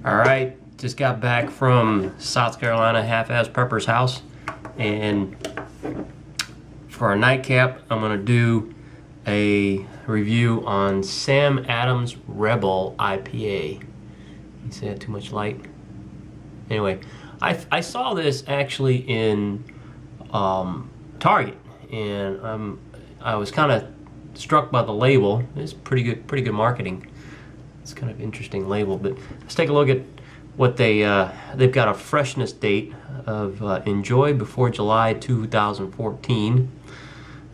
All right, just got back from South Carolina Half-Ass Prepper's house, and for our nightcap, I'm gonna do a review on Sam Adams Rebel IPA. You see that too much light? Anyway, I saw this actually in Target, and I was kind of struck by the label. It's pretty good marketing. It's kind of interesting label, but let's take a look at what they've got a freshness date of enjoy before July 2014.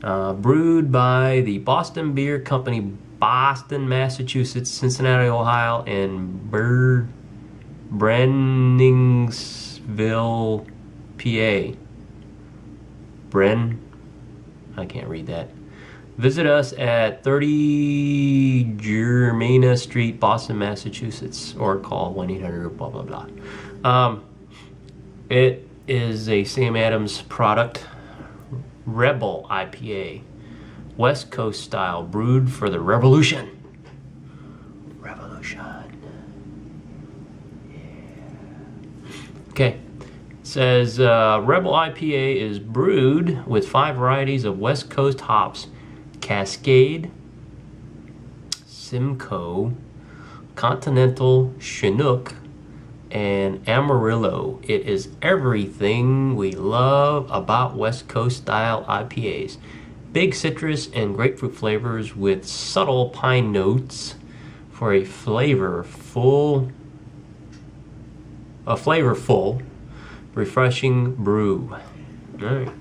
Brewed by the Boston Beer Company, Boston, Massachusetts, Cincinnati, Ohio, and Brenningsville, PA. I can't read that. Visit us at 30 Germana Street, Boston, Massachusetts, or call 1-800 blah blah blah. It is a Sam Adams product, Rebel IPA, West Coast style, brewed for the revolution. Revolution. Yeah. Okay. It says Rebel IPA is brewed with 5 varieties of West Coast hops: Cascade, Simcoe, Continental, Chinook, and Amarillo. It is everything we love about West Coast style IPAs. Big citrus and grapefruit flavors with subtle pine notes for a flavorful, refreshing brew. All right.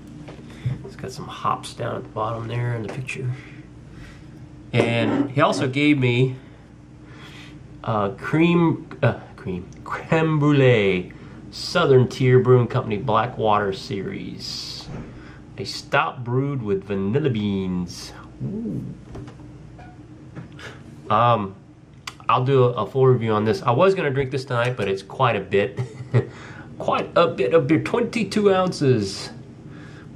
It's got some hops down at the bottom there in the picture. And he also gave me creme brulee Southern Tier Brewing Company Blackwater Series, a stout brewed with vanilla beans. Ooh. I'll do a full review on this. I was going to drink this tonight, but it's quite a bit. Quite a bit of beer, 22 ounces.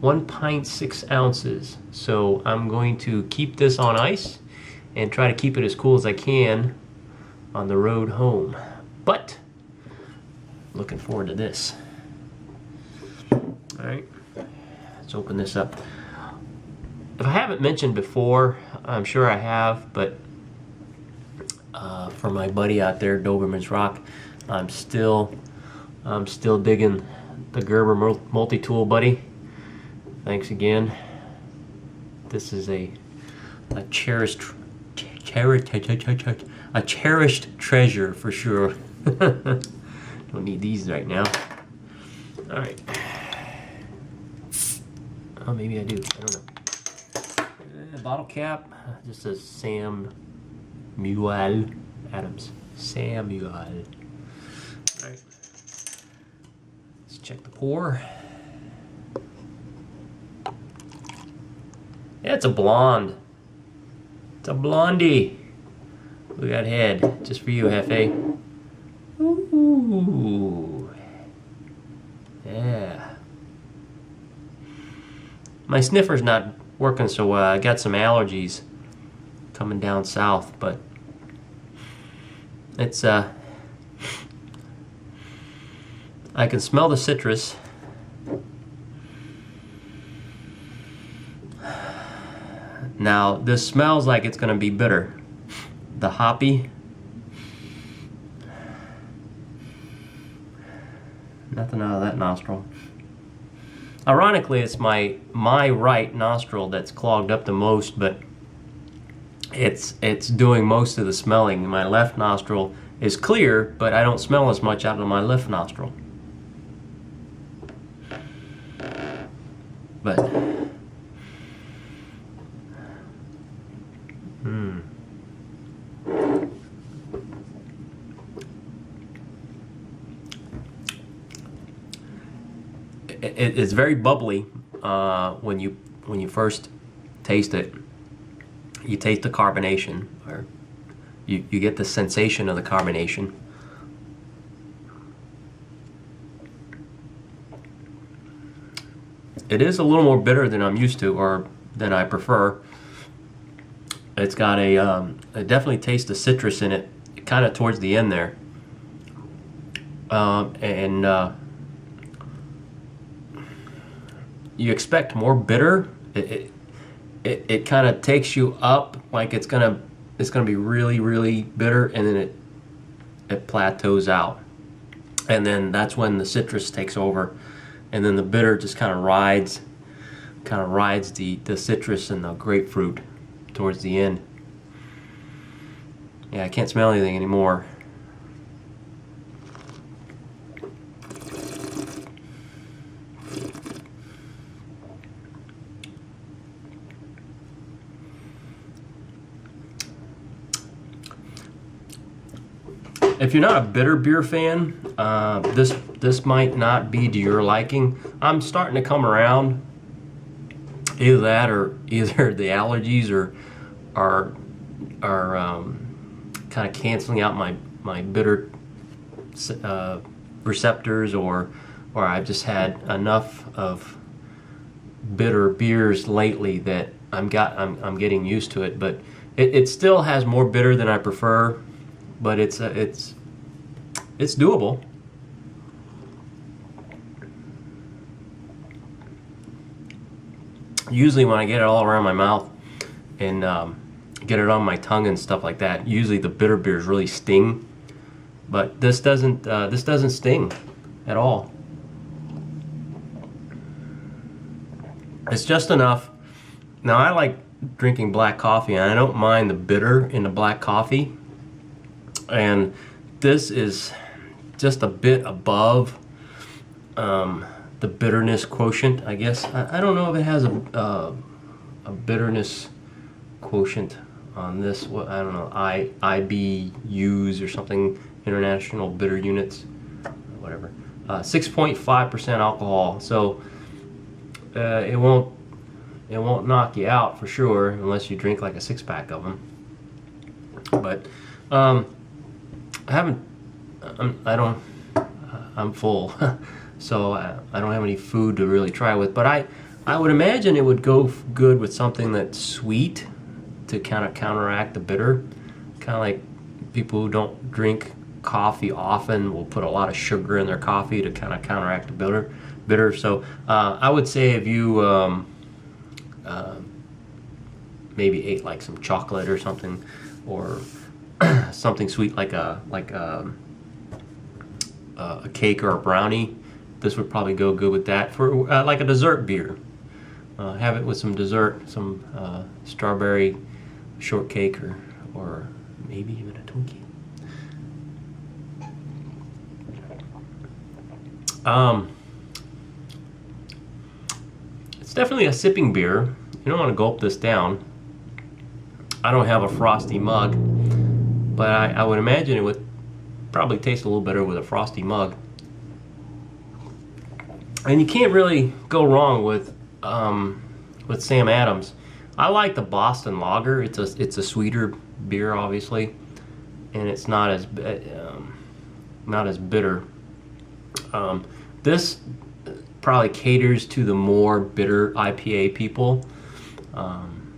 1 pint, 6 ounces. So I'm going to keep this on ice and try to keep it as cool as I can on the road home. But looking forward to this. All right, let's open this up. If I haven't mentioned before, I'm sure I have, but for my buddy out there, Doberman's Rock, I'm still digging the Gerber multi-tool, buddy. Thanks again. This is a cherished treasure for sure. Don't need these right now. All right. Oh, maybe I do. I don't know. Bottle cap just says Samuel Adams. Samuel. All right. Let's check the pour. Yeah, it's a blonde. It's a blondie. Look at that head. Just for you, Hefe. Ooh. Yeah. My sniffer's not working so well. I got some allergies coming down south, but it's I can smell the citrus. Now, this smells like it's going to be bitter. The hoppy. Nothing out of that nostril. Ironically, it's my right nostril that's clogged up the most, but it's doing most of the smelling. My left nostril is clear, but I don't smell as much out of my left nostril. But it's very bubbly when you first taste it. You taste the carbonation, or you get the sensation of the carbonation. It is a little more bitter than I'm used to, or than I prefer. It's got I definitely taste the citrus in it, kind of towards the end there. and you expect more bitter. It kind of takes you up, like it's gonna be really bitter, and then it plateaus out, and then that's when the citrus takes over, and then the bitter just kind of rides the citrus and the grapefruit towards the end. Yeah, I can't smell anything anymore. If you're not a bitter beer fan, this might not be to your liking. I'm starting to come around. Either that, or either the allergies are kind of canceling out my bitter receptors, or I've just had enough of bitter beers lately that I'm getting used to it. But it still has more bitter than I prefer, but it's doable. Usually when I get it all around my mouth and get it on my tongue and stuff like that, usually the bitter beers really sting, but this doesn't sting at all. It's just enough. Now, I like drinking black coffee, and I don't mind the bitter in the black coffee, and this is just a bit above the bitterness quotient, I guess. I don't know if it has a bitterness quotient on this. What, I don't know, IBUs or something, international bitter units, whatever. 6.5% alcohol, so it won't knock you out for sure unless you drink like a 6-pack of them. But I'm full. So I don't have any food to really try with, but I would imagine it would go good with something that's sweet to kind of counteract the bitter. Kind of like people who don't drink coffee often will put a lot of sugar in their coffee to kind of counteract the bitter. So I would say if you maybe ate like some chocolate or something, or something sweet like a cake or a brownie, this would probably go good with that. For like a dessert beer, have it with some dessert, some strawberry shortcake, or maybe even a Twinkie. It's definitely a sipping beer. You don't want to gulp this down. I don't have a frosty mug, but I would imagine it would probably taste a little better with a frosty mug. And you can't really go wrong with Sam Adams. I like the Boston Lager. It's a sweeter beer, obviously, and it's not as bitter. This probably caters to the more bitter IPA people.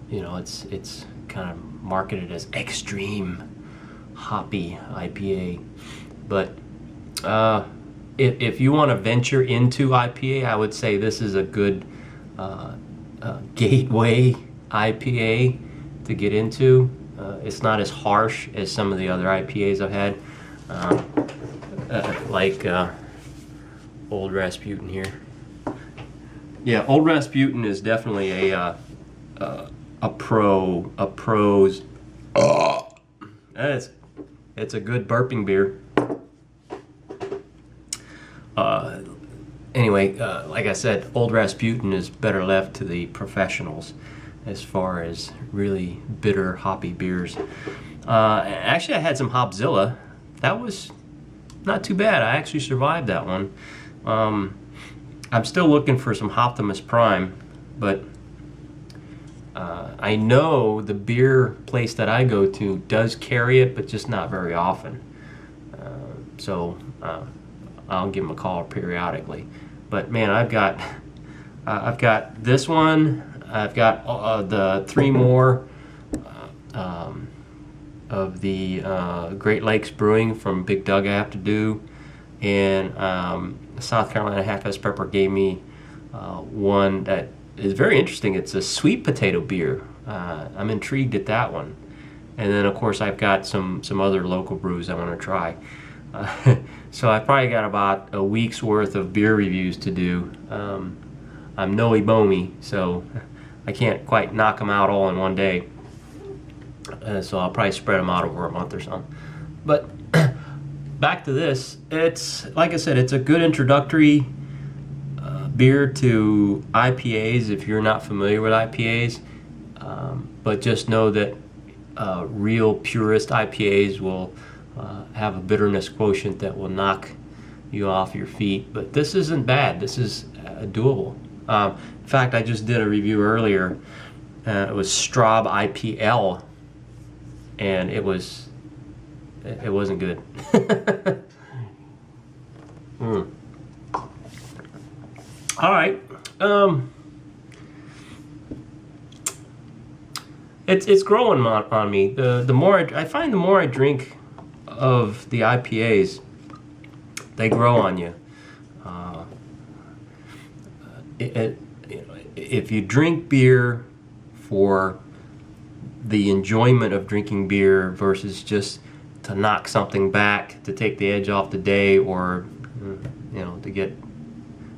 You know, it's kind of marketed as extreme hoppy IPA, but if you want to venture into IPA, I would say this is a good gateway IPA to get into. It's not as harsh as some of the other IPAs I've had, like Old Rasputin here. Yeah, Old Rasputin is definitely a pro's. It's a good burping beer. Anyway, like I said, Old Rasputin is better left to the professionals as far as really bitter, hoppy beers. Actually, I had some Hopzilla. That was not too bad. I actually survived that one. I'm still looking for some Optimus Prime, but I know the beer place that I go to does carry it, but just not very often. So I'll give them a call periodically. But man, I've got this one. I've got the 3 more of the Great Lakes Brewing from Big Doug I have to do, and South Carolina Half-Ass Pepper gave me one that is very interesting. It's a sweet potato beer. I'm intrigued at that one. And then of course I've got some other local brews I want to try. So I've probably got about a week's worth of beer reviews to do. I'm no Ebomi, so I can't quite knock them out all in one day. So I'll probably spread them out over a month or something. But back to this, it's like I said, it's a good introductory beer to IPAs if you're not familiar with IPAs. But just know that real purist IPAs will have a bitterness quotient that will knock you off your feet. But this isn't bad. This is doable. In fact, I just did a review earlier. It was Straub IPL, and it wasn't good. All right. It's growing on me. The more I find, the more I drink of the IPAs, they grow on you. If you drink beer for the enjoyment of drinking beer versus just to knock something back, to take the edge off the day, or to get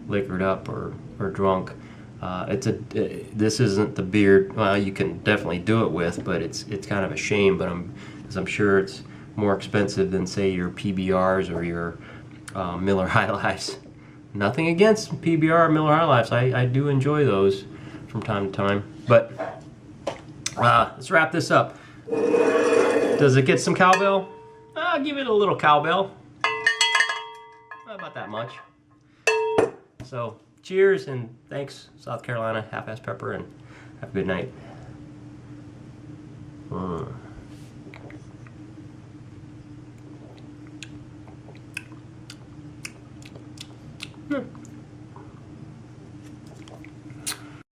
liquored up or drunk, this isn't the beer. Well, you can definitely do it with, but it's kind of a shame. But I'm sure it's more expensive than, say, your PBRs or your Miller High Lifes. Nothing against PBR or Miller High Lifes. I do enjoy those from time to time. But let's wrap this up. Does it get some cowbell? I'll give it a little cowbell. Not about that much. So cheers, and thanks, South Carolina Half-Ass Pepper, and have a good night. Hmm.